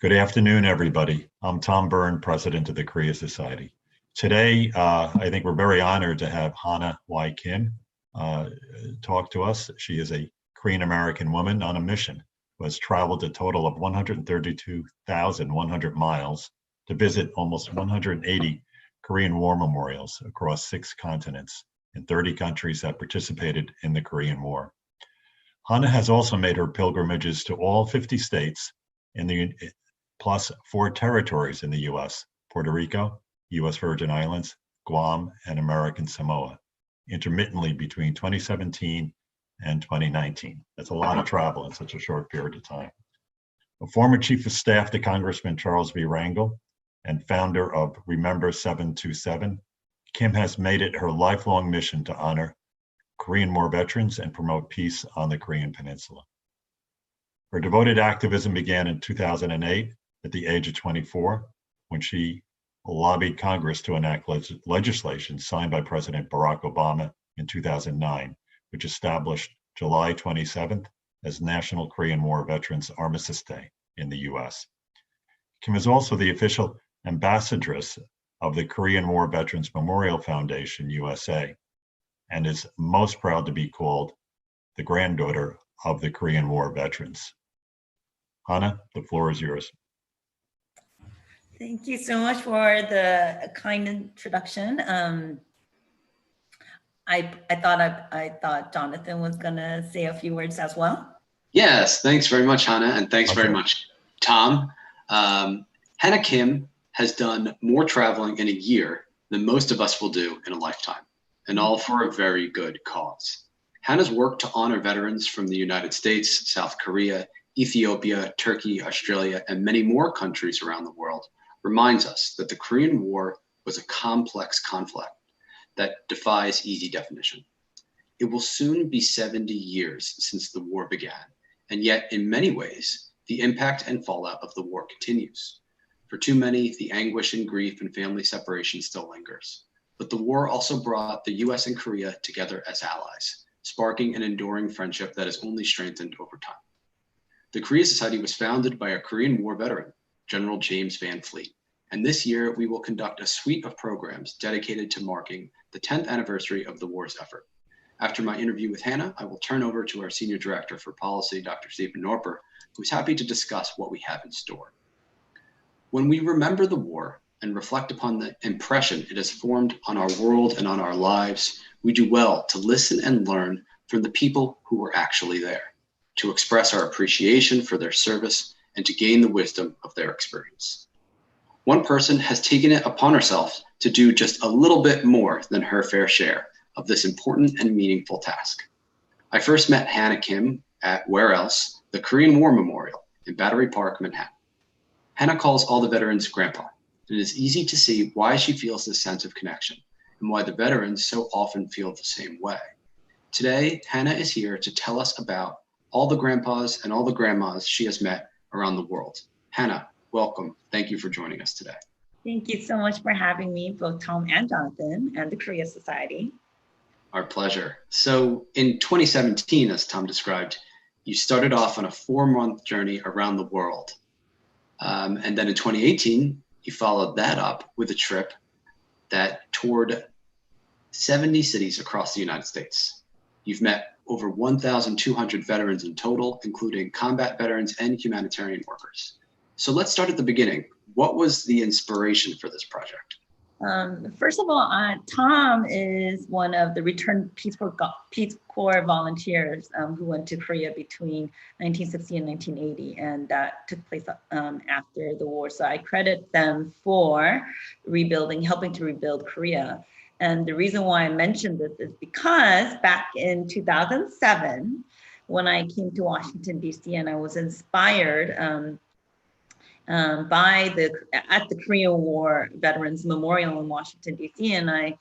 Good afternoon, everybody. I'm Tom Byrne, president of the Korea Society. Today, I think we're very honored to have Hannah Y. Kim talk to us. She is a Korean American woman on a mission who has traveled a total of 132,100 miles to visit almost 180 Korean War memorials across 6 continents in 30 countries that participated in the Korean War. Hannah has also made her pilgrimages to all 50 states in the plus 4 territories in the U.S., Puerto Rico, U.S. Virgin Islands, Guam, and American Samoa, intermittently between 2017 and 2019. That's a lot of travel in such a short period of time. A former chief of staff to Congressman Charles Rangel and founder of Remember 727, Kim has made it her lifelong mission to honor Korean War veterans and promote peace on the Korean Peninsula. Her devoted activism began in 2008 at the age of 24, when she lobbied Congress to enact legislation signed by President Barack Obama in 2009, which established July 27th as National Korean War Veterans Armistice Day in the US. Kim is also the official ambassadress of the Korean War Veterans Memorial Foundation, USA, and is most proud to be called the granddaughter of the Korean War veterans. Hannah, the floor is yours. Thank you so much for the kind introduction. I thought Jonathan was gonna say a few words as well. Yes, thanks very much, Hannah, and thanks very much, Tom. Hannah Kim has done more traveling in a year than most of us will do in a lifetime, and all for a very good cause. Hannah's work to honor veterans from the United States, South Korea, Ethiopia, Turkey, Australia, and many more countries around the world reminds us that the Korean War was a complex conflict that defies easy definition. It will soon be 70 years since the war began, and yet in many ways, the impact and fallout of the war continues. For too many, the anguish and grief and family separation still lingers. But the war also brought the US and Korea together as allies, sparking an enduring friendship that has only strengthened over time. The Korea Society was founded by a Korean War veteran, General James Van Fleet, and this year we will conduct a suite of programs dedicated to marking the 10th anniversary of the war's effort. After my interview with Hannah, I will turn over to our Senior Director for Policy, Dr. Stephen Norper, who's happy to discuss what we have in store. When we remember the war and reflect upon the impression it has formed on our world and on our lives, we do well to listen and learn from the people who were actually there, to express our appreciation for their service and to gain the wisdom of their experience. One person has taken it upon herself to do just a little bit more than her fair share of this important and meaningful task. I first met Hannah Kim at Where Else, the Korean War Memorial in Battery Park, Manhattan. Hannah calls all the veterans Grandpa, and it is easy to see why she feels this sense of connection and why the veterans so often feel the same way. Today, Hannah is here to tell us about all the grandpas and all the grandmas she has met around the world. Hannah, welcome. Thank you for joining us today. Thank you so much for having me, both Tom and Jonathan, and the Korea Society. Our pleasure. So in 2017, as Tom described, you started off on a 4-month journey around the world. And then in 2018, you followed that up with a trip that toured 70 cities across the United States. You've met over 1,200 veterans in total, including combat veterans and humanitarian workers. So let's start at the beginning. What was the inspiration for this project? First of all, Tom is one of the returned Peace Corps volunteers who went to Korea between 1960 and 1980, and that took place after the war. So I credit them for helping to rebuild Korea. And the reason why I mentioned this is because back in 2007, when I came to Washington, D.C., and I was inspired at the Korean War Veterans Memorial in Washington, D.C., and I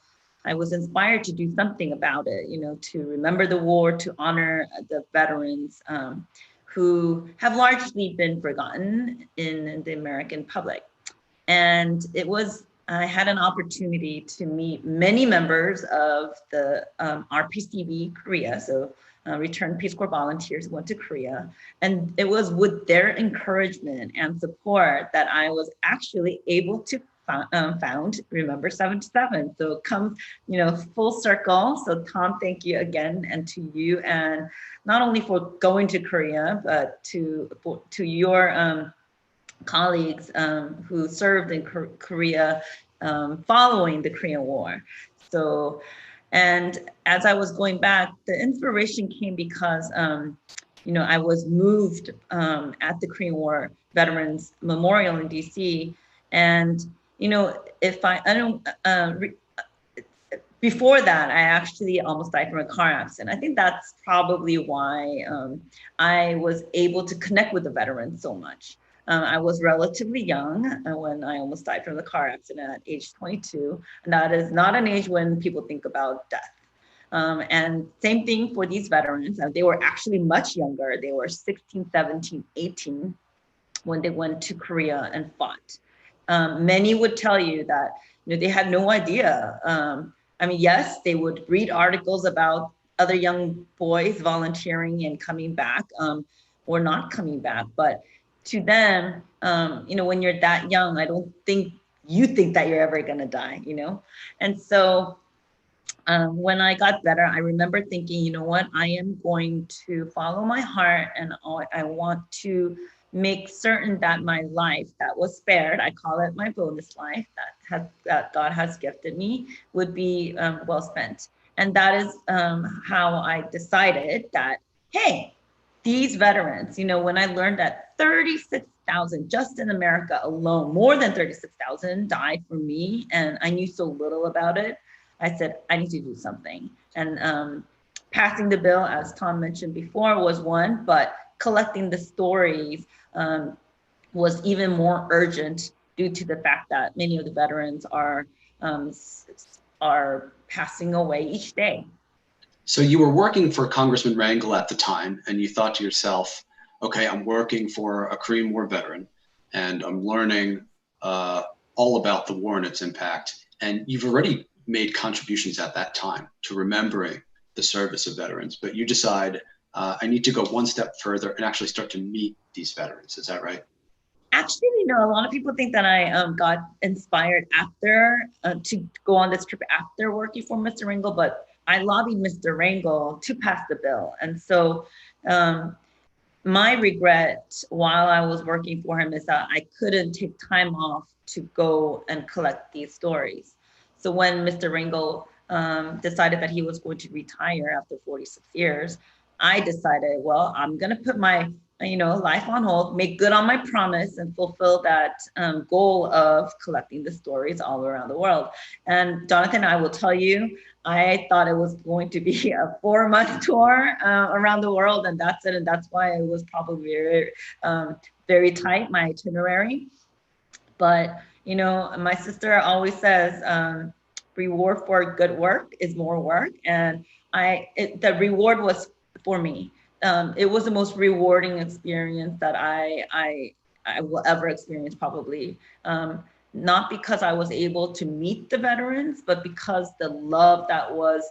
was inspired to do something about it, to remember the war, to honor the veterans who have largely been forgotten in the American public. And I had an opportunity to meet many members of the RPCV Korea, so returned Peace Corps volunteers who went to Korea. And it was with their encouragement and support that I was actually able to found Remember 77. So it comes, full circle. So Tom, thank you again, and to you, and not only for going to Korea, but to your colleagues who served in Korea following the Korean War. So, and as I was going back, the inspiration came because, I was moved at the Korean War Veterans Memorial in DC. And, before that, I actually almost died from a car accident. I think that's probably why I was able to connect with the veterans so much. I was relatively young when I almost died from the car accident at age 22. And that is not an age when people think about death. And same thing for these veterans. They were actually much younger. They were 16, 17, 18 when they went to Korea and fought. Many would tell you that they had no idea. Yes, they would read articles about other young boys volunteering and coming back or not coming back. But to them, when you're that young, I don't think you think that you're ever gonna die, And so when I got better, I remember thinking, you know what, I am going to follow my heart, and I want to make certain that my life that was spared, I call it my bonus life that God has gifted me, would be well spent. And that is how I decided that, hey, these veterans, when I learned that 36,000 just in America alone, more than 36,000 died for me, and I knew so little about it, I said, I need to do something. And passing the bill, as Tom mentioned before, was one, but collecting the stories was even more urgent due to the fact that many of the veterans are passing away each day. So you were working for Congressman Rangel at the time, and you thought to yourself, okay, I'm working for a Korean War veteran, and I'm learning all about the war and its impact. And you've already made contributions at that time to remembering the service of veterans, but you decide, I need to go one step further and actually start to meet these veterans. Is that right? Actually, a lot of people think that I got inspired after to go on this trip after working for Mr. Rangel, but I lobbied Mr. Rangel to pass the bill. And so my regret while I was working for him is that I couldn't take time off to go and collect these stories. So when Mr. Rangel decided that he was going to retire after 46 years, I decided, well, I'm going to put my life on hold, make good on my promise, and fulfill that goal of collecting the stories all around the world. And Jonathan, I will tell you, I thought it was going to be a 4-month tour around the world, and that's it. And that's why it was probably very, very tight, my itinerary. But, my sister always says, reward for good work is more work. And the reward was for me. It was the most rewarding experience that I will ever experience, probably. Not because I was able to meet the veterans, but because the love that was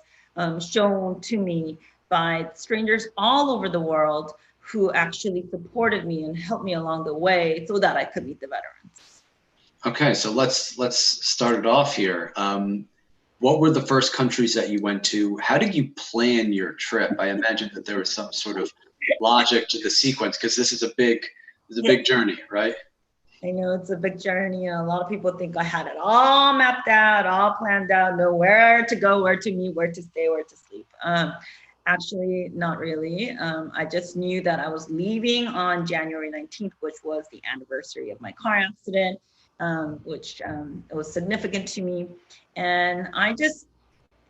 shown to me by strangers all over the world who actually supported me and helped me along the way so that I could meet the veterans. Okay, so let's start it off here. What were the first countries that you went to? How did you plan your trip? I imagine that there was some sort of logic to the sequence, because this is a big journey, right? I know it's a big journey. A lot of people think I had it all mapped out, all planned out, know where to go, where to meet, where to stay, where to sleep. Actually, not really. I just knew that I was leaving on January 19th, which was the anniversary of my car accident, which it was significant to me. And I just,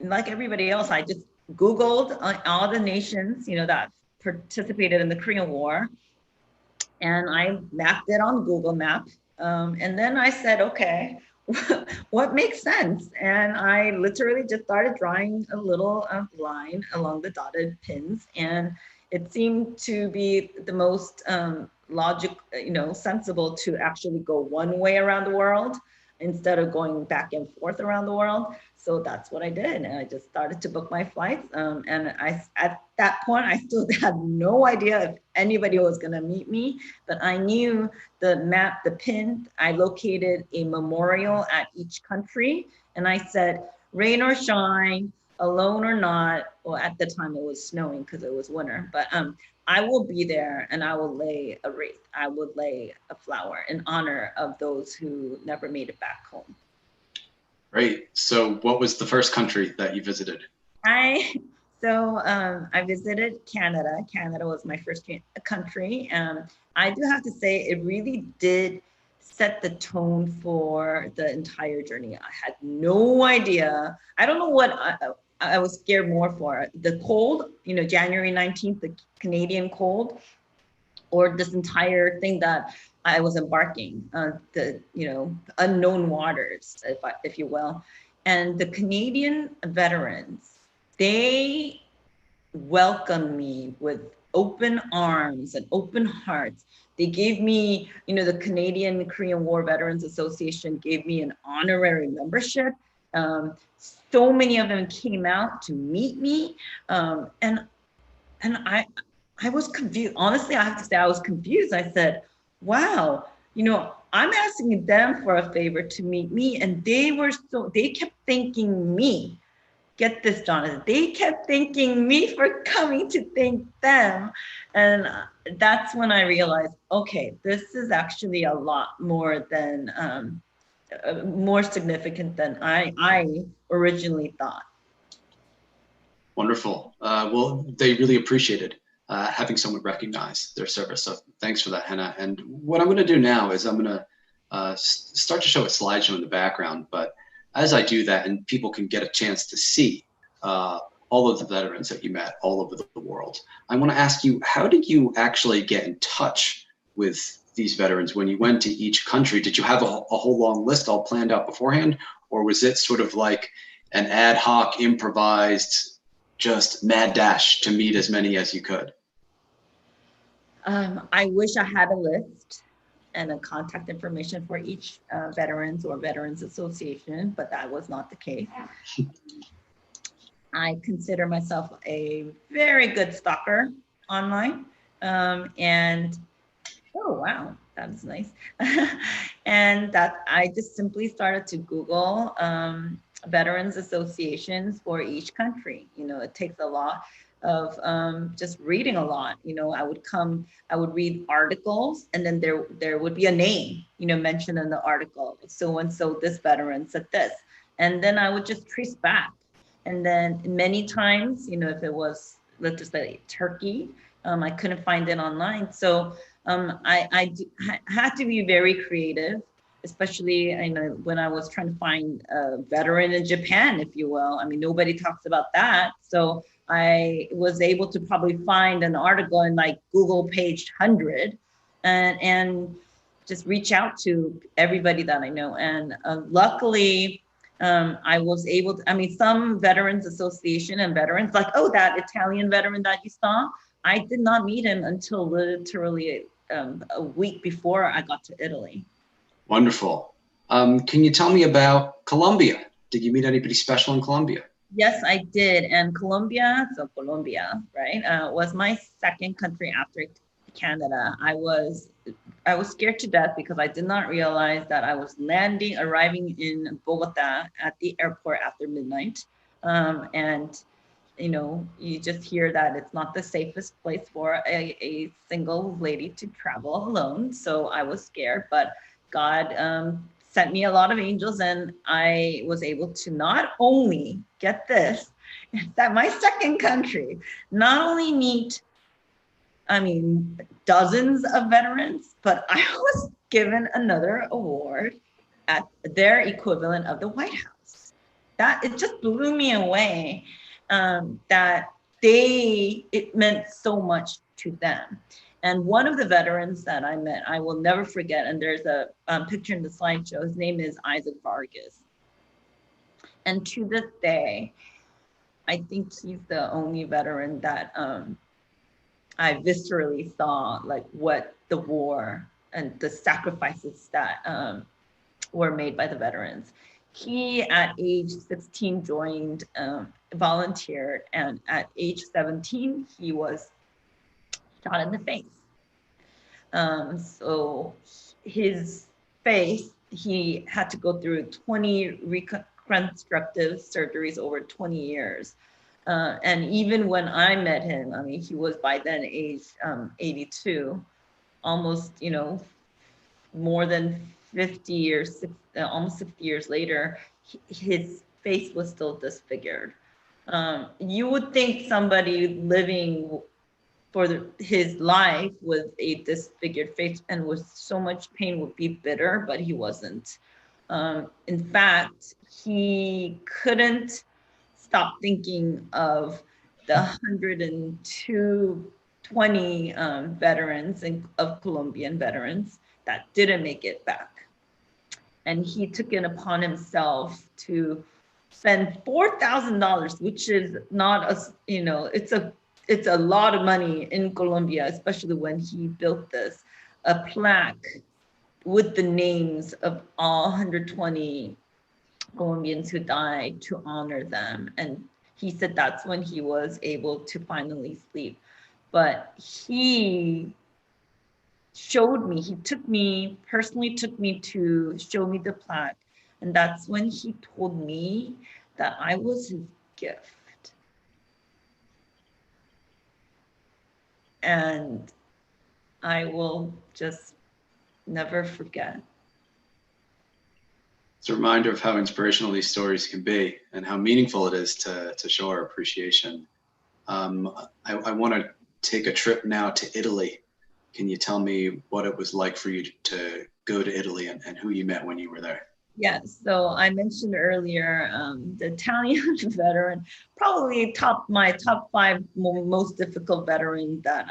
like everybody else, I just Googled all the nations, that participated in the Korean War. And I mapped it on Google Maps. And then I said, okay, what makes sense? And I literally just started drawing a little line along the dotted pins. And it seemed to be the most sensible to actually go one way around the world instead of going back and forth around the world. So that's what I did. And I just started to book my flights. And at that point, I still had no idea if anybody was going to meet me, but I knew the map, the pin. I located a memorial at each country. And I said, rain or shine, alone or not. Well, at the time it was snowing because it was winter, but I will be there and I will lay a wreath. I would lay a flower in honor of those who never made it back home. Great. So what was the first country that you visited? I visited Canada. Canada was my first country. I do have to say it really did set the tone for the entire journey. I had no idea. I don't know what I was scared more for. The cold, January 19th, the Canadian cold, or this entire thing that I was embarking on, the unknown waters, if you will. And the Canadian veterans, they welcomed me with open arms and open hearts. They gave me, the Canadian Korean War Veterans Association gave me an honorary membership. So many of them came out to meet me, and I was confused. Honestly, I have to say I was confused. I said, wow, I'm asking them for a favor to meet me. And they kept thanking me. Get this, Jonathan. They kept thanking me for coming to thank them. And that's when I realized, okay, this is actually a lot more than, more significant than I originally thought. Wonderful. Well, they really appreciated having someone recognize their service. So thanks for that, Hannah. And what I'm going to do now is I'm going to start to show a slideshow in the background. But as I do that, and people can get a chance to see all of the veterans that you met all over the world, I want to ask you, how did you actually get in touch with these veterans when you went to each country? Did you have a whole long list all planned out beforehand? Or was it sort of like an ad hoc, improvised, just mad dash to meet as many as you could? I wish I had a list and a contact information for each veterans or veterans association, but that was not the case. I consider myself a very good stalker online. And oh, wow, that's nice. And that I just simply started to Google veterans associations for each country. It takes a lot of just reading a lot. I would read articles, and then there would be a name, mentioned in the article. So and so, this veteran said this, and then I would just trace back. And then many times, if it was, let's just say Turkey, I couldn't find it online. So I had to be very creative, especially when I was trying to find a veteran in Japan, if you will. I mean, nobody talks about that. So I was able to probably find an article in like Google page 100 and just reach out to everybody that I know. And luckily, I was able to, some veterans association and veterans like, oh, that Italian veteran that you saw, I did not meet him until literally a week before I got to Italy. Wonderful. Can you tell me about Colombia? Did you meet anybody special in Colombia? Yes, I did. And Colombia, right, was my second country after Canada. I was scared to death because I did not realize that I was arriving in Bogota at the airport after midnight. And you just hear that it's not the safest place for a single lady to travel alone. So I was scared, but God sent me a lot of angels, and I was able to not only get this, that my second country, not only meet, dozens of veterans, but I was given another award at their equivalent of the White House. It just blew me away that it meant so much to them. And one of the veterans that I met, I will never forget, and there's a picture in the slideshow, his name is Vargas. And to this day, I think he's the only veteran that I viscerally saw, like what the war and the sacrifices that were made by the veterans. He, at age 16, joined, volunteered, and at age 17, he was shot in the face. So his face, he had to go through 20 reconstructive surgeries over 20 years. And even when I met him, I mean, he was by then age 82, almost, more than 50 years, almost 60 years later, his face was still disfigured. You would think somebody living for his life with a disfigured face and with so much pain would be bitter, but he wasn't. In fact, he couldn't stop thinking of the 120 veterans of Colombian veterans that didn't make it back. And he took it upon himself to spend $4,000, which is not it's a lot of money in Colombia, especially when he built this, a plaque with the names of all 120 Colombians who died to honor them. And he said that's when he was able to finally sleep. But he showed me, personally took me to show me the plaque. And that's when he told me that I was his gift. And I will just never forget. It's a reminder of how inspirational these stories can be and how meaningful it is to show our appreciation. I want to take a trip now to Italy. Can you tell me what it was like for you to go to Italy and who you met when you were there? Yes, so I mentioned earlier the Italian veteran, probably my top 5 most difficult veteran that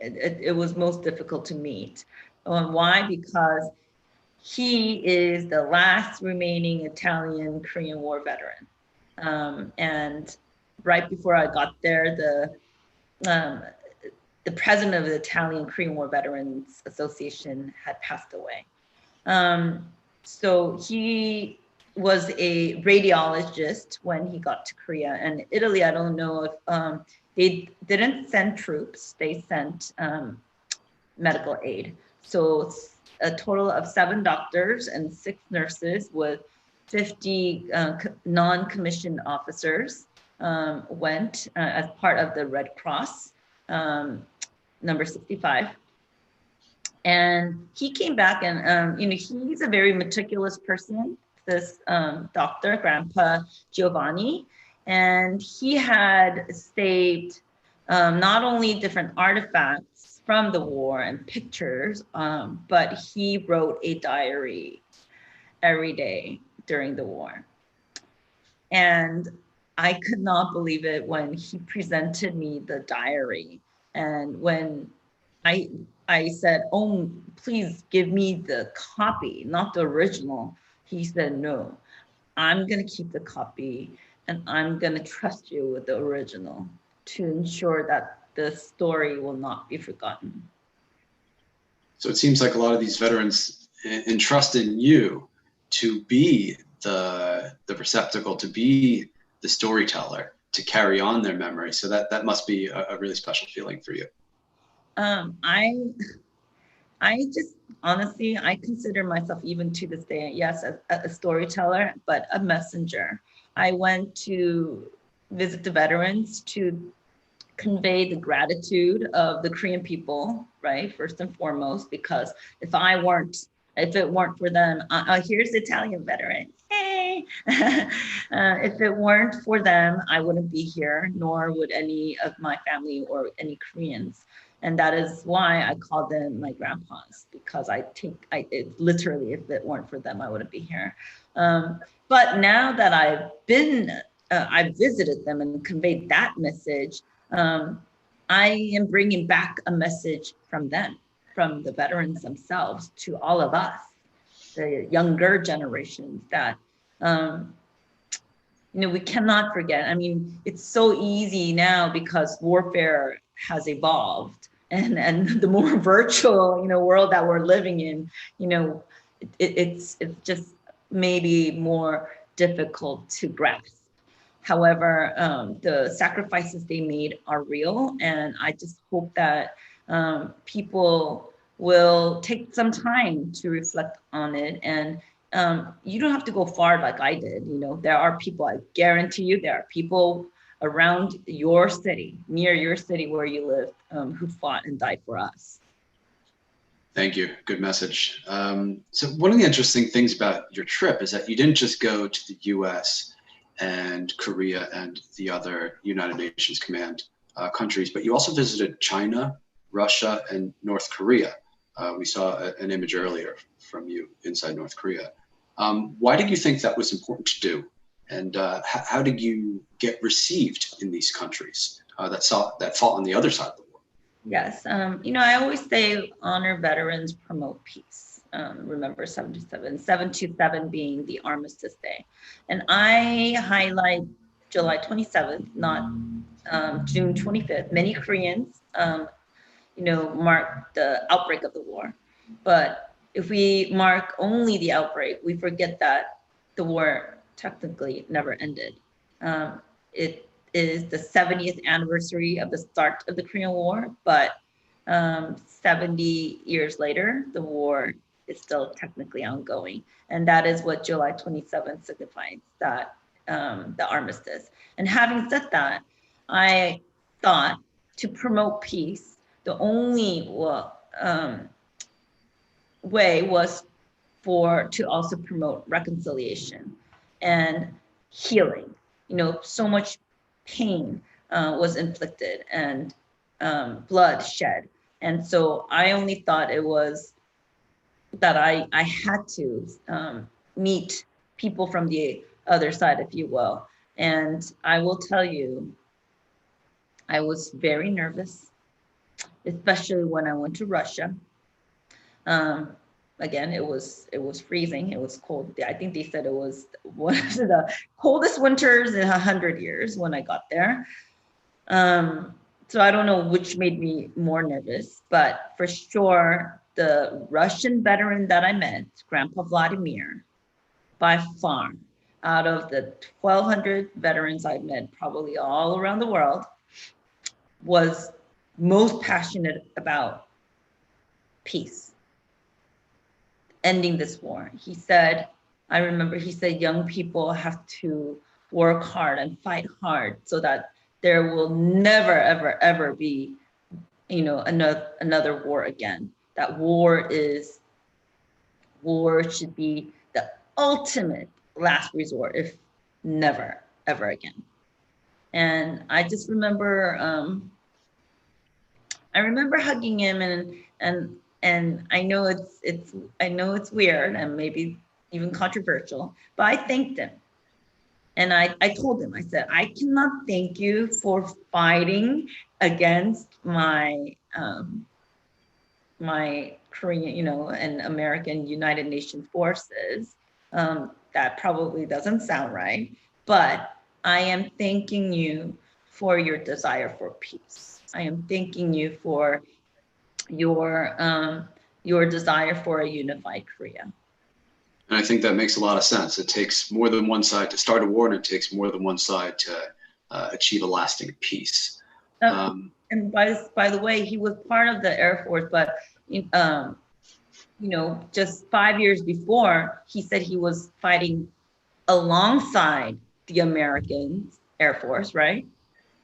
it was most difficult to meet. Why? Because he is the last remaining Italian-Korean War veteran. And right before I got there, the president of the Italian-Korean War Veterans Association had passed away. So he was a radiologist when he got to Korea. And Italy, I don't know if they didn't send troops, they sent medical aid. So a total of 7 doctors and 6 nurses with 50 non-commissioned officers went as part of the Red Cross, number 65. And he came back and, he's a very meticulous person, this doctor, Grandpa Giovanni, and he had saved not only different artifacts from the war and pictures, but he wrote a diary every day during the war. And I could not believe it when he presented me the diary. And when I said, oh, please give me the copy, not the original. He said, no, I'm gonna keep the copy and I'm gonna trust you with the original to ensure that the story will not be forgotten. So it seems like a lot of these veterans entrust in you to be the receptacle, to be the storyteller, to carry on their memory. So that must be a really special feeling for you. I just honestly, I consider myself even to this day, yes, a storyteller, but a messenger. I went to visit the veterans to convey the gratitude of the Korean people, right? First and foremost, because if it weren't for them, here's the Italian veteran, hey. If it weren't for them, I wouldn't be here, nor would any of my family or any Koreans. And that is why I call them my grandpas, because literally, if it weren't for them, I wouldn't be here. But now that I've visited them and conveyed that message, I am bringing back a message from them, from the veterans themselves to all of us, the younger generations, that we cannot forget. I mean, it's so easy now because warfare has evolved, and the more virtual world that we're living in, it's just maybe more difficult to grasp. However, the sacrifices they made are real, and I just hope that people will take some time to reflect on it. And you don't have to go far like I did. You know, there are people, I guarantee you, there are people around your city, near your city where you live, who fought and died for us. Thank you. Good message. So one of the interesting things about your trip is that you didn't just go to the US and Korea and the other United Nations Command countries, but you also visited China, Russia, and North Korea. We saw an image earlier from you inside North Korea. Why did you think that was important to do? And how did you get received in these countries that fought on the other side of the war? Yes, you know, I always say honor veterans, promote peace. Remember 727 being the Armistice Day. And I highlight July 27th, not June 25th. Many Koreans, you know, mark the outbreak of the war. But if we mark only the outbreak, we forget that the war technically never ended. It is the 70th anniversary of the start of the Korean War, but 70 years later, the war is still technically ongoing. And that is what July 27th signifies, that the armistice. And having said that, I thought to promote peace, the only way was to also promote reconciliation and healing. You know, so much pain was inflicted and blood shed. And so I only thought it was that I had to meet people from the other side, if you will. And I will tell you, I was very nervous, especially when I went to Russia. Again, it was freezing. It was cold. I think they said it was one of the coldest winters in 100 years when I got there. So I don't know which made me more nervous, but for sure, the Russian veteran that I met, Grandpa Vladimir, by far, out of the 1,200 veterans I've met, probably all around the world, was most passionate about peace, ending this war. He said, I remember he said, young people have to work hard and fight hard so that there will never, ever, ever be, you know, another war again. That war should be the ultimate last resort, if never, ever again. And I just remember, hugging him, and I know it's weird and maybe even controversial, but I thanked him. And I told him, I said, I cannot thank you for fighting against my my Korean, you know, and American United Nations forces. That probably doesn't sound right, but I am thanking you for your desire for peace. I am thanking you for your desire for a unified Korea. And I think that makes a lot of sense. It takes more than one side to start a war, and it takes more than one side to achieve a lasting peace. And by the way, he was part of the Air Force, but you know, just 5 years before, he said he was fighting alongside the American Air Force, right?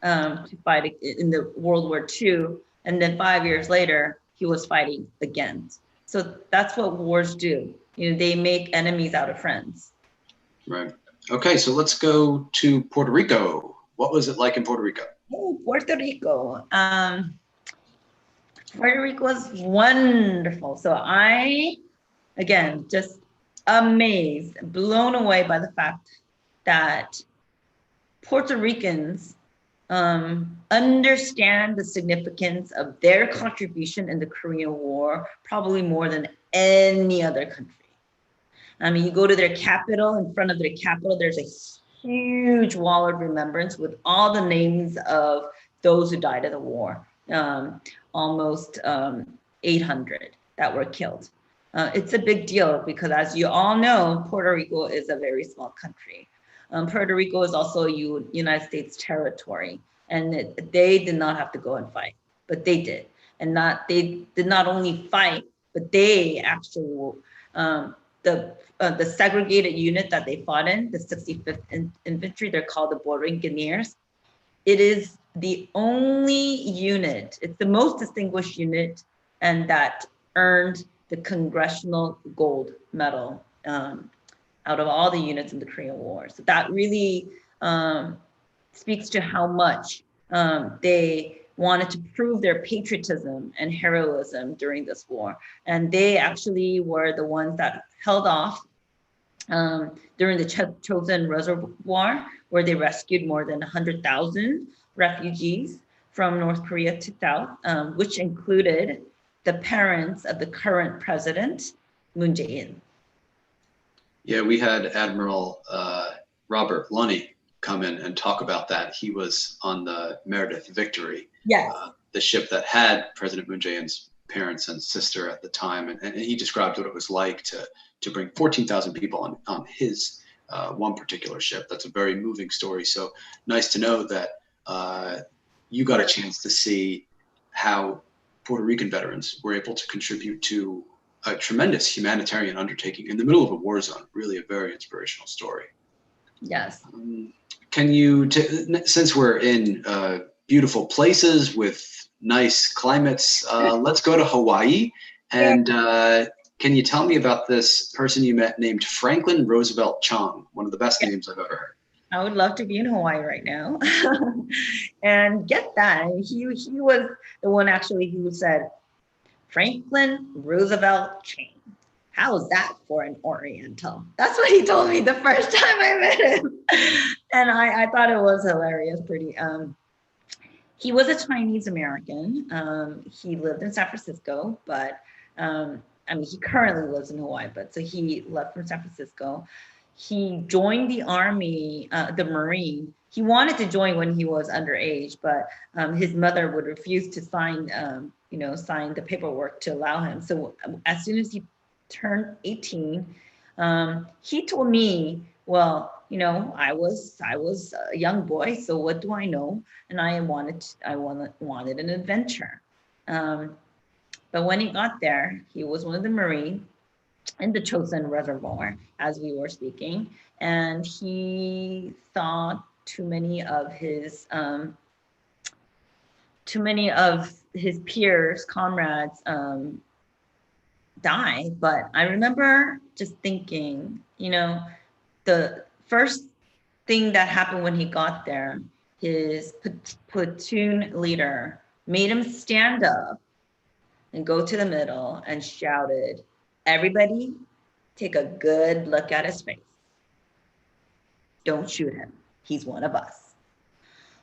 To fight in the World War II. And then 5 years later, he was fighting against. So that's what wars do. You know, they make enemies out of friends. Right. Okay, so let's go to Puerto Rico. What was it like in Puerto Rico? Oh, Puerto Rico. Puerto Rico was wonderful. So again, just amazed, blown away by the fact that Puerto Ricans understand the significance of their contribution in the Korean War, probably more than any other country. I mean, you go to their capital, in front of their capital, there's a huge wall of remembrance with all the names of those who died in the war, almost 800 that were killed. It's a big deal because, as you all know, Puerto Rico is a very small country. Puerto Rico is also United States territory, and they did not have to go and fight, but they did. And they did not only fight, but they actually, the segregated unit that they fought in, the 65th Infantry, they're called the Borinqueniers. It is the only unit, it's the most distinguished unit, and that earned the Congressional Gold Medal out of all the units in the Korean War. So that really speaks to how much they wanted to prove their patriotism and heroism during this war. And they actually were the ones that held off during the Chosin Reservoir, where they rescued more than 100,000 refugees from North Korea to South, which included the parents of the current president, Moon Jae-in. Yeah, we had Admiral Robert Lunny come in and talk about that. He was on the Meredith Victory, yes. The ship that had President Moon Jae-in's parents and sister at the time, and he described what it was like to bring 14,000 people on his one particular ship. That's a very moving story. So nice to know that you got a chance to see how Puerto Rican veterans were able to contribute to a tremendous humanitarian undertaking in the middle of a war zone. Really a very inspirational story. Yes. Can you, since we're in beautiful places with nice climates, let's go to Hawaii. And can you tell me about this person you met named Franklin Roosevelt Chong, one of the best names I've ever heard? I would love to be in Hawaii right now and get that. He was the one actually who said, Franklin Roosevelt Chang. How's that for an Oriental? That's what he told me the first time I met him. And I thought it was hilarious, he was a Chinese American. He lived in San Francisco, but he currently lives in Hawaii, but so he left from San Francisco. He joined the Army, the Marine. He wanted to join when he was underage, but his mother would refuse to sign the paperwork to allow him. So as soon as he turned 18, he told me, well, I was a young boy, so what do I know? And I wanted an adventure. But when he got there, he was one of the Marines in the Chosin Reservoir, as we were speaking, and he saw too many of his peers, comrades, die. But I remember just thinking, the first thing that happened when he got there, his platoon leader made him stand up and go to the middle and shouted, everybody take a good look at his face. Don't shoot him. He's one of us.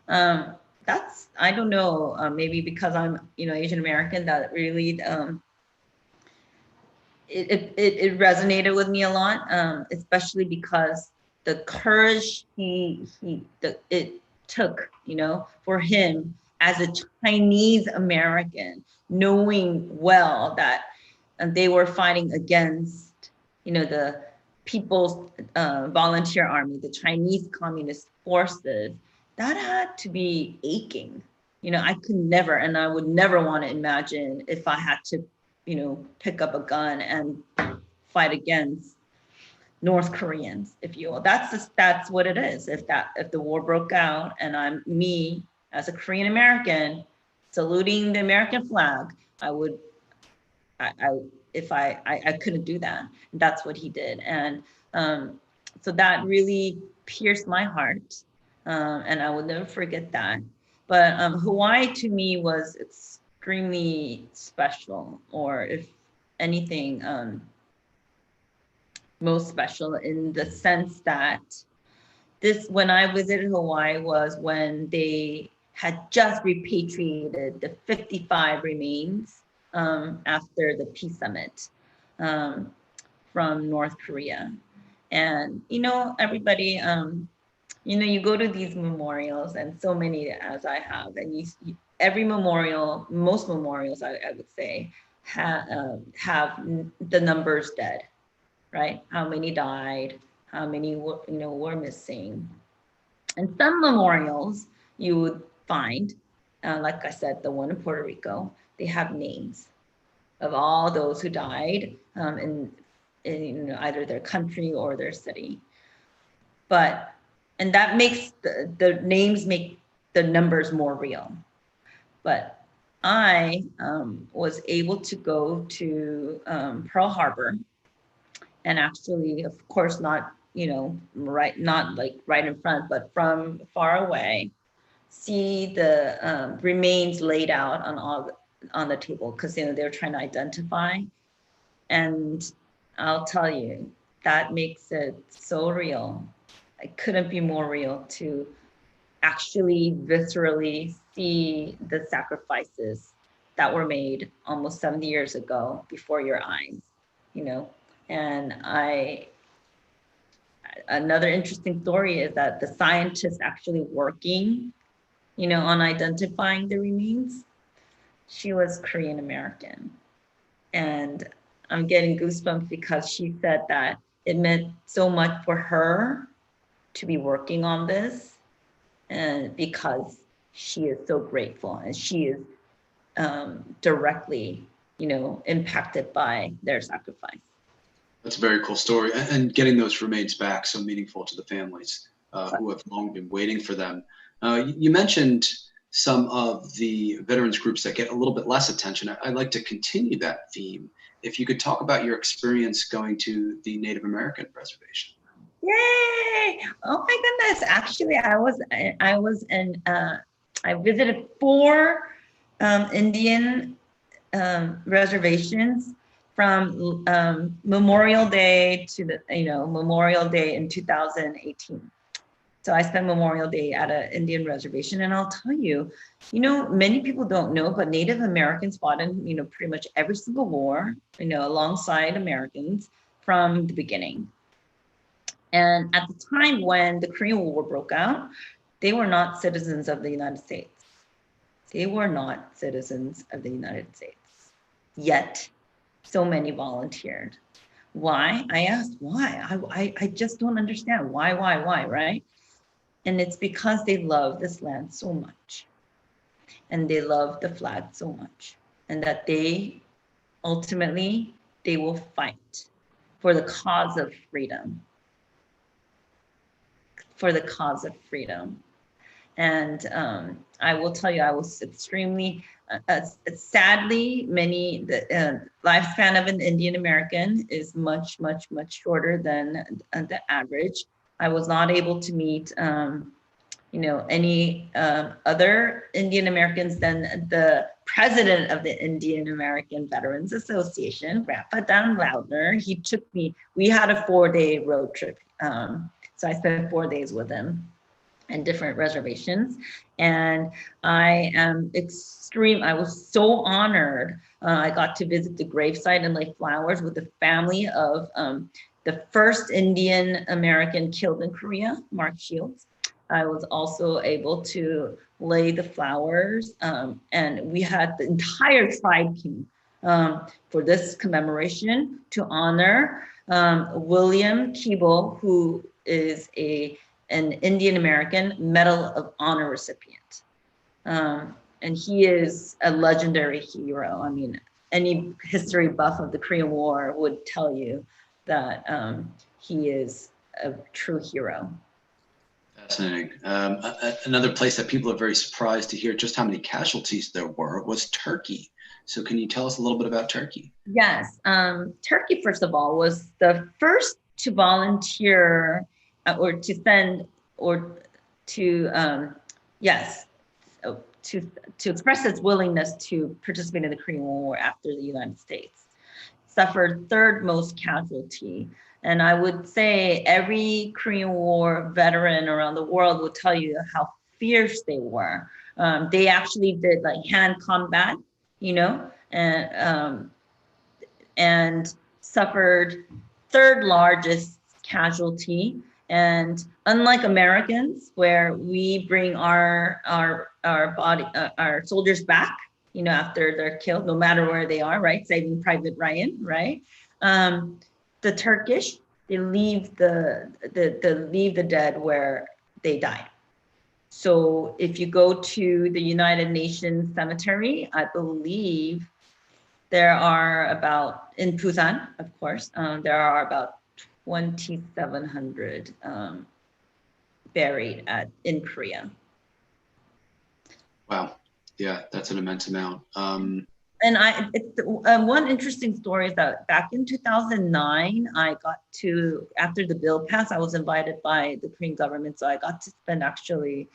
That's, I don't know, maybe because I'm, Asian American, that really, it resonated with me a lot, especially because the courage it took, for him as a Chinese American, knowing well that they were fighting against, the People's Volunteer Army, the Chinese Communist forces. That had to be aching. I could never, and I would never want to imagine if I had to, pick up a gun and fight against North Koreans, if you will. That's what it is. If the war broke out and I'm me as a Korean American saluting the American flag, I couldn't do that. And that's what he did. And so that really pierced my heart. And I will never forget that. But Hawaii to me was extremely special, or if anything, most special, in the sense that when I visited Hawaii was when they had just repatriated the 55 remains after the peace summit from North Korea. And, everybody, you go to these memorials, and so many as I have, and every memorial, most memorials, I would say, have the numbers dead, right? How many died? How many were missing? And some memorials you would find, like I said, the one in Puerto Rico, they have names of all those who died in either their country or their city. And that makes the names make the numbers more real. But I was able to go to Pearl Harbor, and actually, of course, not not like right in front, but from far away, see the remains laid out on the table, because they're trying to identify. And I'll tell you, that makes it so real. It couldn't be more real to actually viscerally see the sacrifices that were made almost 70 years ago before your eyes, And another interesting story is that the scientists actually working, on identifying the remains, she was Korean American. And I'm getting goosebumps because she said that it meant so much for her to be working on this, and because she is so grateful and she is directly, impacted by their sacrifice. That's a very cool story, and getting those remains back, so meaningful to the families who have long been waiting for them. You mentioned some of the veterans groups that get a little bit less attention. I'd like to continue that theme. If you could talk about your experience going to the Native American reservation. Yay! Oh my goodness! Actually, I visited 4 Indian reservations from Memorial Day to Memorial Day in 2018. So I spent Memorial Day at an Indian reservation, and I'll tell you, many people don't know, but Native Americans fought in, pretty much every single war, alongside Americans from the beginning. And at the time when the Korean War broke out, they were not citizens of the United States. They were not citizens of the United States. Yet, so many volunteered. Why? I asked why. I just don't understand why, right? And it's because they love this land so much. And they love the flag so much. And that they ultimately, they will fight for the cause of freedom. For the cause of freedom. And I will tell you, I was extremely, sadly, the lifespan of an Indian American is much, much, much shorter than the average. I was not able to meet, any other Indian Americans than the president of the Indian American Veterans Association, Grandpa Don Loudner. He took me, we had a 4-day road trip. So I spent 4 days with him in different reservations. And I was so honored. I got to visit the gravesite and lay flowers with the family of the first Indian American killed in Korea, Mark Shields. I was also able to lay the flowers, and we had the entire tribe came for this commemoration to honor William Keeble, who is an Indian American Medal of Honor recipient. And he is a legendary hero. I mean, any history buff of the Korean War would tell you that he is a true hero. Fascinating. Another place that people are very surprised to hear just how many casualties there were was Turkey. So can you tell us a little bit about Turkey? Yes. Turkey, first of all, was the first to volunteer or to send or to express its willingness to participate in the Korean War after the United States. Suffered 3rd most casualty. And I would say every Korean War veteran around the world will tell you how fierce they were. They actually did like hand combat, and suffered 3rd largest casualty. And unlike Americans, where we bring our soldiers back, after they're killed, no matter where they are, right? Saving Private Ryan, right? The Turkish, they leave the dead where they died. So if you go to the United Nations cemetery, I believe there are about, in Busan, of course, there are about 2,700 buried in Korea. Wow. Yeah, that's an immense amount. And one interesting story is that back in 2009, after the bill passed, I was invited by the Korean government. So I got to spend actually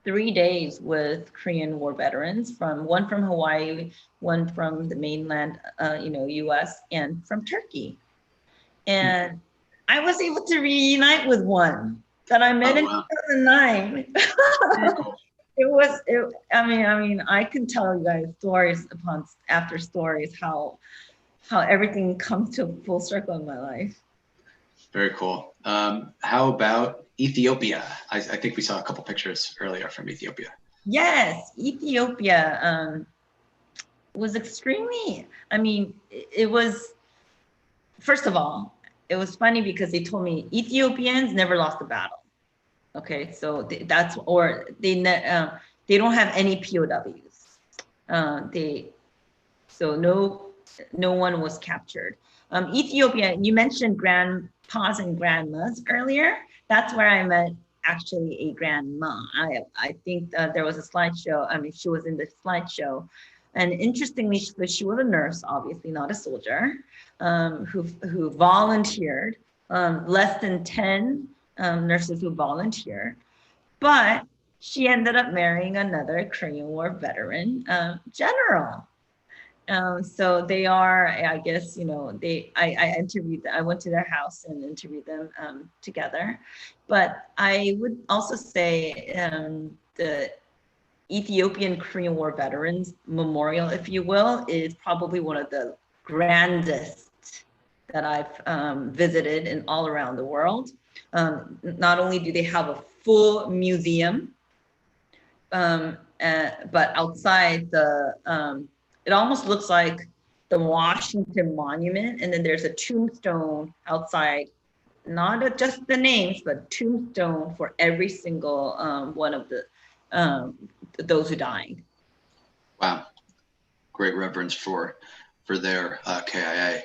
3 days with Korean War veterans, one from Hawaii, one from the mainland, US, and from Turkey. And I was able to reunite with one that I met in 2009. I can tell you guys stories after stories, how everything comes to a full circle in my life. Very cool. How about Ethiopia? I think we saw a couple pictures earlier from Ethiopia. Yes, Ethiopia was extremely, it was, first of all, it was funny because they told me Ethiopians never lost a battle. Okay, so they don't have any POWs. So no one was captured. Ethiopia, you mentioned grandpas and grandmas earlier. That's where I met actually a grandma. I think there was a slideshow. She was in the slideshow. And interestingly, she was a nurse, obviously not a soldier, who volunteered. Less than 10 nurses who volunteered, but she ended up marrying another Korean War veteran general. So they are, I guess, I interviewed them. I went to their house and interviewed them together. But I would also say the Ethiopian Korean War Veterans Memorial, if you will, is probably one of the grandest that I've visited in all around the world. Not only do they have a full museum, but outside it almost looks like the Washington Monument, and then there's a tombstone outside, not just the names, but tombstone for every single one of those who died. Wow, great reverence for their KIA.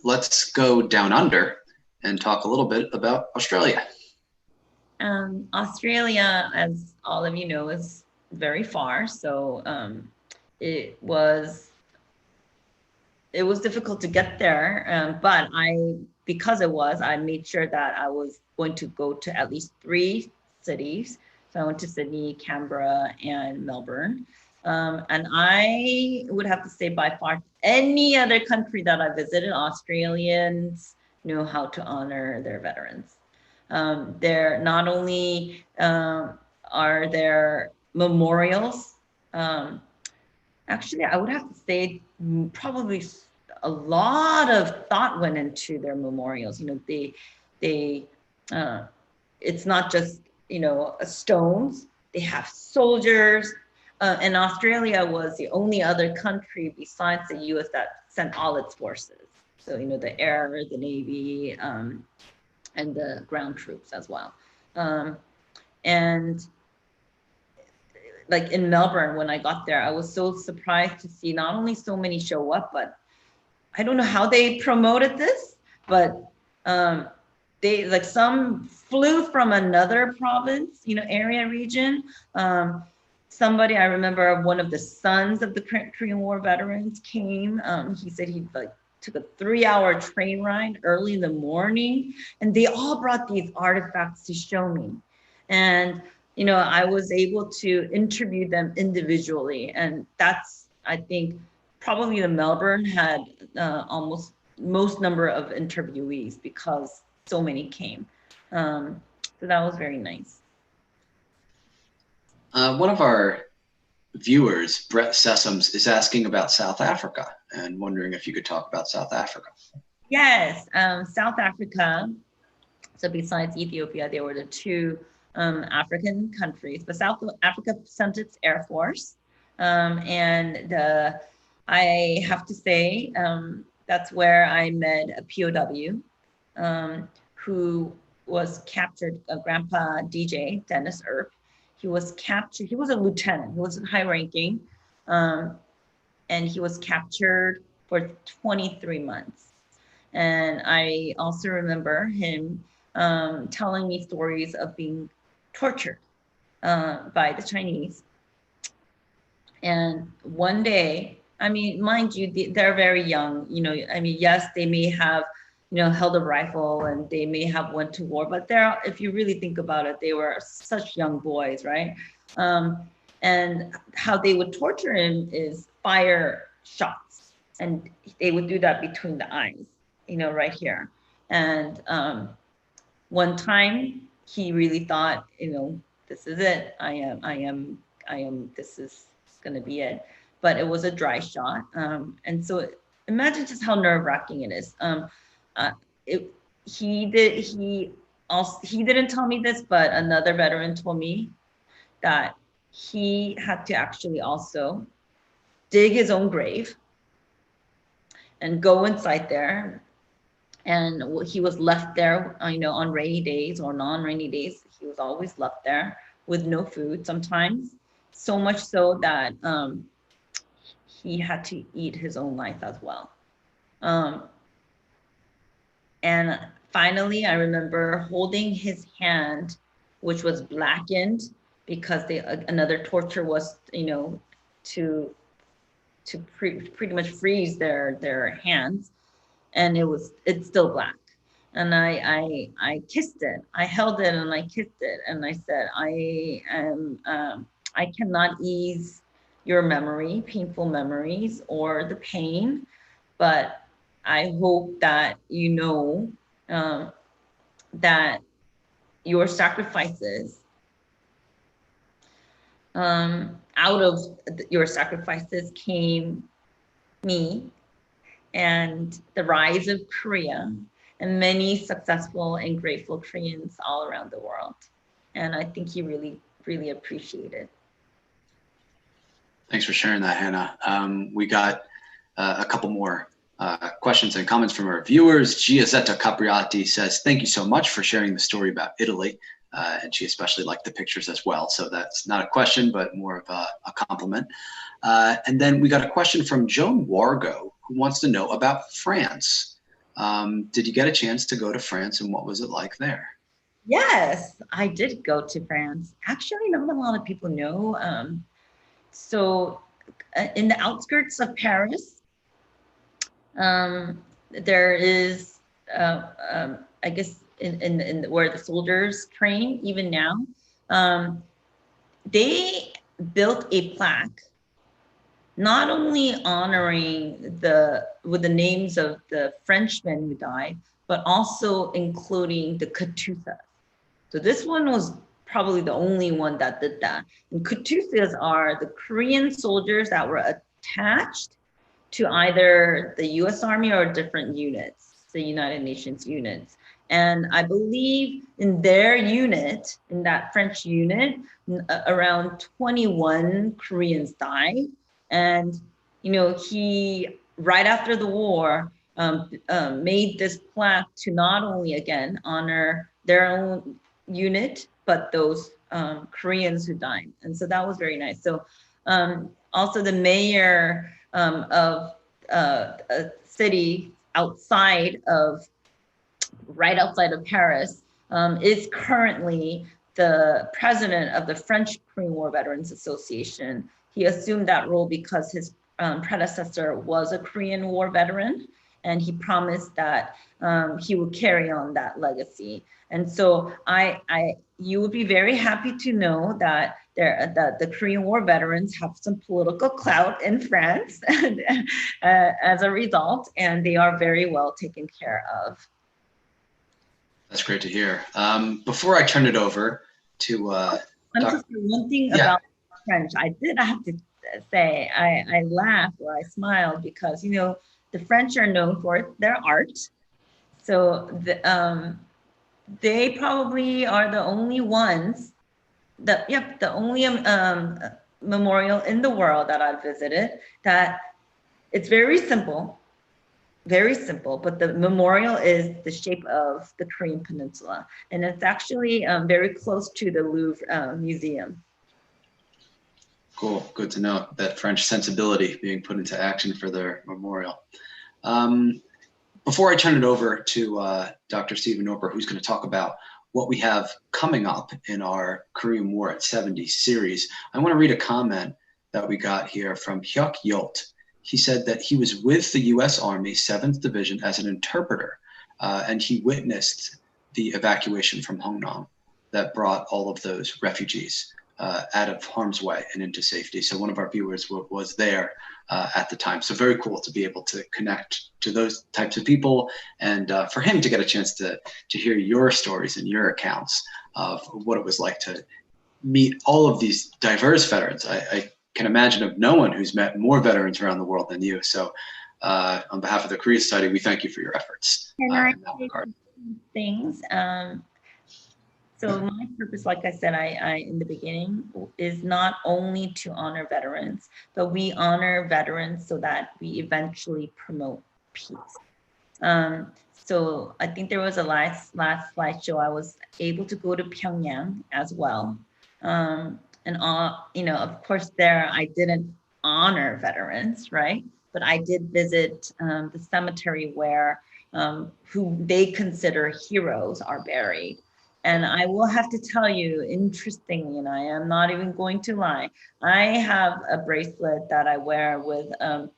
Let's go down under and talk a little bit about Australia. Australia, as all of you know, is very far. So it was difficult to get there. But because I made sure that I was going to go to at least 3 cities. So I went to Sydney, Canberra, and Melbourne. And I would have to say by far, any other country that I visited, Australians know how to honor their veterans. There not only are there memorials, actually I would have to say probably a lot of thought went into their memorials. It's not just stones. They have soldiers. And Australia was the only other country besides the US that sent all its forces. So, the air, the Navy, and the ground troops as well. And like in Melbourne, when I got there, I was so surprised to see not only so many show up, but I don't know how they promoted this, but they some flew from another province, area region. Somebody, I remember one of the sons of the Korean War veterans came. He said he took a 3-hour train ride early in the morning, and they all brought these artifacts to show me. And, I was able to interview them individually. And that's, I think, probably the Melbourne had almost most number of interviewees because so many came. So that was very nice. One of our viewers, Brett Sessoms, is asking about South Africa and wondering if you could talk about South Africa. Yes, South Africa. So besides Ethiopia, there were the 2 African countries, but South Africa sent its Air Force. I have to say, that's where I met a POW who was captured, Grandpa DJ, Dennis Earp. He was captured, he was a lieutenant, he was high ranking, and he was captured for 23 months. And I also remember him telling me stories of being tortured by the Chinese. And one day, I mean, mind you, they're very young, you know, I mean, yes, they may have, you know, held a rifle and they may have went to war, but they're, if you really think about it, they were such young boys, right? And how they would torture him is fire shots. And they would do that between the eyes, you know, right here. And one time he really thought, you know, this is it. This is going to be it. But it was a dry shot. And so imagine just how nerve-wracking it is. He didn't tell me this, but another veteran told me that he had to actually also dig his own grave and go inside there. And he was left there, you know, on rainy days or non-rainy days. He was always left there with no food sometimes, so much so that he had to eat his own life as well. And finally, I remember holding his hand, which was blackened because another torture was, you know, to pretty much freeze their hands, and it's still black. And I kissed it. I held it and I kissed it, and I said, I cannot ease your memory, painful memories, or the pain, but I hope that you know that your sacrifices, out of your sacrifices came me and the rise of Korea and many successful and grateful Koreans all around the world. And I think he really, really appreciated. Thanks for sharing that, Hannah. We got a couple more questions and comments from our viewers. Giazzetta Capriati says, thank you so much for sharing the story about Italy. And she especially liked the pictures as well. So that's not a question, but more of a compliment. And then we got a question from Joan Wargo, who wants to know about France. Did you get a chance to go to France, and what was it like there? Yes, I did go to France. Actually, not a lot of people know. So in the outskirts of Paris, there is, I guess, in where the soldiers train, even now, they built a plaque, not only honoring with the names of the Frenchmen who died, but also including the Katusas. So this one was probably the only one that did that. And Katusas are the Korean soldiers that were attached to either the US Army or different units, the United Nations units. And I believe in their unit, in that French unit, around 21 Koreans died. And, you know, he, right after the war, made this plaque to not only, again, honor their own unit, but those Koreans who died. And so that was very nice. So also the mayor of a city right outside of Paris, is currently the president of the French Korean War Veterans Association. He assumed that role because his predecessor was a Korean War veteran, and he promised that he would carry on that legacy. And so you would be very happy to know that the Korean War veterans have some political clout in France as a result, and they are very well taken care of. That's great to hear. Before I turn it over to one thing about French, I have to say, I laughed or I smiled because, you know, the French are known for their art. So they probably are the only ones, the only memorial in the world that I've visited that it's very simple, but the memorial is the shape of the Korean Peninsula. And it's actually very close to the Louvre Museum. Cool, good to know that French sensibility being put into action for their memorial. Before I turn it over to Dr. Stephen Norper, who's going to talk about what we have coming up in our Korean War at 70 series, I want to read a comment that we got here from Hyuk Yolt. He said that he was with the U.S. Army 7th Division as an interpreter, and he witnessed the evacuation from Hongnam that brought all of those refugees out of harm's way and into safety. So one of our viewers was there at the time. So very cool to be able to connect to those types of people, and for him to get a chance to hear your stories and your accounts of what it was like to meet all of these diverse veterans. I can imagine of no one who's met more veterans around the world than you. So on behalf of the Korea Society, we thank you for your efforts. Can I say things? So my purpose, like I said, I in the beginning, is not only to honor veterans, but we honor veterans so that we eventually promote peace. So I think there was a last slideshow. I was able to go to Pyongyang as well. And of course there I didn't honor veterans, right? But I did visit the cemetery where who they consider heroes are buried. And I will have to tell you, interestingly, and I am not even going to lie, I have a bracelet that I wear with a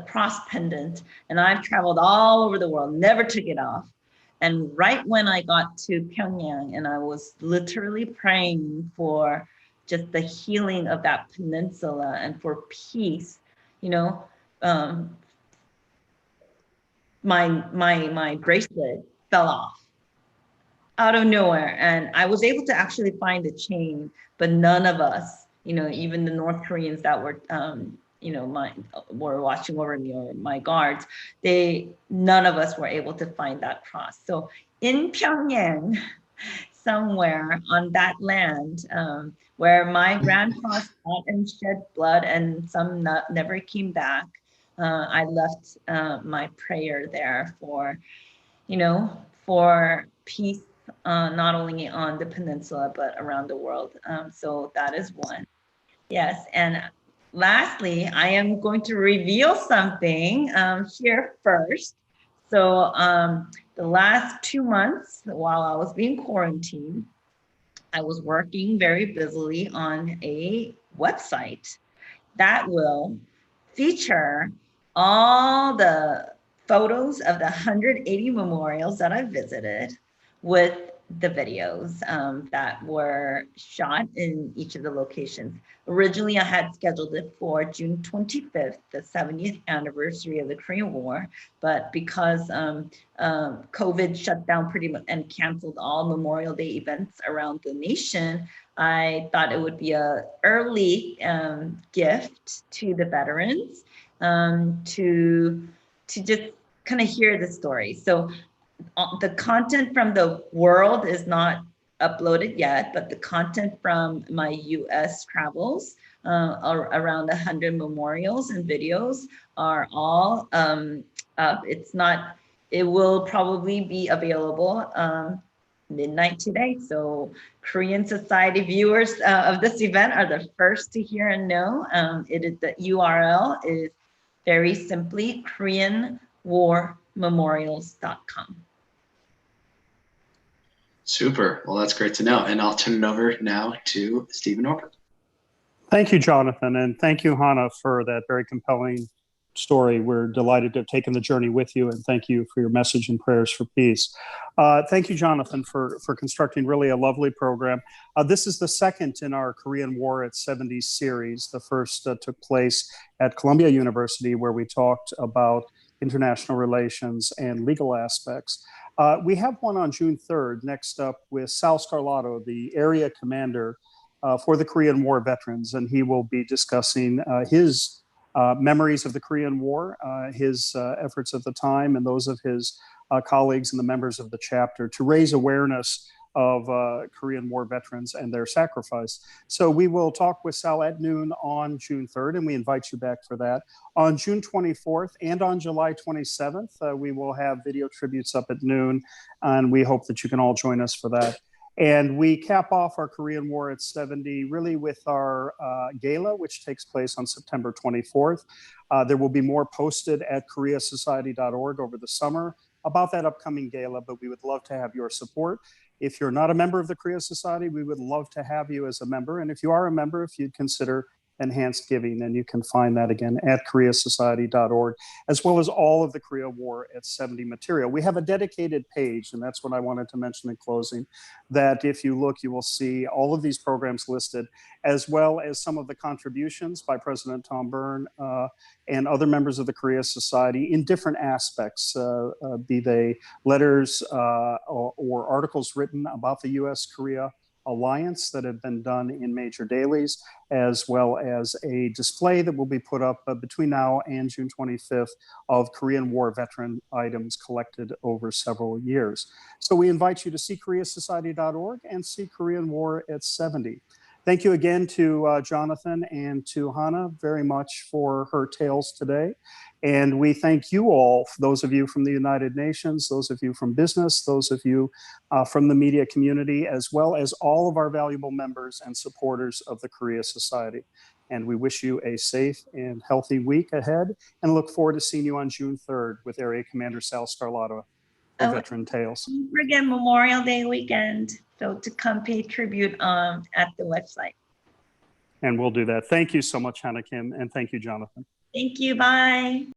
cross pendant, and I've traveled all over the world, never took it off. And right when I got to Pyongyang, and I was literally praying for just the healing of that peninsula and for peace, my bracelet fell off out of nowhere. And I was able to actually find the chain, but none of us, even the North Koreans that were, were watching over me, or my guards, none of us were able to find that cross. So in Pyongyang, somewhere on that land, where my grandpa fought and shed blood and some never came back, I left my prayer there for peace, not only on the peninsula, but around the world. So that is one. Yes, and lastly, I am going to reveal something here first. So the last 2 months, while I was being quarantined, I was working very busily on a website that will feature all the photos of the 180 memorials that I visited with the videos that were shot in each of the locations. Originally, I had scheduled it for June 25th, the 70th anniversary of the Korean War, but because COVID shut down pretty much and canceled all Memorial Day events around the nation, I thought it would be an early gift to the veterans to just kind of hear the story. So the content from the world is not uploaded yet, but the content from my US travels around 100 memorials and videos are all up. It will probably be available midnight today. So Korean Society viewers of this event are the first to hear and know. The URL is very simply KoreanWarMemorials.com. Super. Well, that's great to know. And I'll turn it over now to Stephen Norper. Thank you, Jonathan. And thank you, Hannah, for that very compelling story. We're delighted to have taken the journey with you. And thank you for your message and prayers for peace. Thank you, Jonathan, for constructing really a lovely program. This is the second in our Korean War at 70 series. The first took place at Columbia University, where we talked about international relations and legal aspects. We have one on June 3rd, next up with Sal Scarlato, the area commander for the Korean War veterans, and he will be discussing his memories of the Korean War, his efforts at the time, and those of his colleagues and the members of the chapter to raise awareness of Korean War veterans and their sacrifice. So we will talk with Sal at noon on June 3rd, and we invite you back for that. On June 24th and on July 27th, we will have video tributes up at noon, and we hope that you can all join us for that. And we cap off our Korean War at 70 really with our gala, which takes place on September 24th. There will be more posted at koreasociety.org over the summer about that upcoming gala, but we would love to have your support. If you're not a member of the Korea Society, we would love to have you as a member. And if you are a member, if you'd consider enhanced giving, and you can find that again at koreasociety.org, as well as all of the Korea War at 70 material. We have a dedicated page, and that's what I wanted to mention in closing, that if you look, you will see all of these programs listed, as well as some of the contributions by President Tom Byrne and other members of the Korea Society in different aspects, be they letters or articles written about the U.S.-Korea alliance that have been done in major dailies, as well as a display that will be put up between now and June 25th of Korean War veteran items collected over several years. So we invite you to see koreasociety.org and see Korean War at 70. Thank you again to Jonathan and to Hannah very much for her tales today. And we thank you all, those of you from the United Nations, those of you from business, those of you from the media community, as well as all of our valuable members and supporters of the Korea Society. And we wish you a safe and healthy week ahead, and look forward to seeing you on June 3rd with Area Commander Sal Scarlato for Veteran Tales. Don't forget Memorial Day weekend, so to come pay tribute at the website. And we'll do that. Thank you so much, Hannah Kim, and thank you, Jonathan. Thank you. Bye.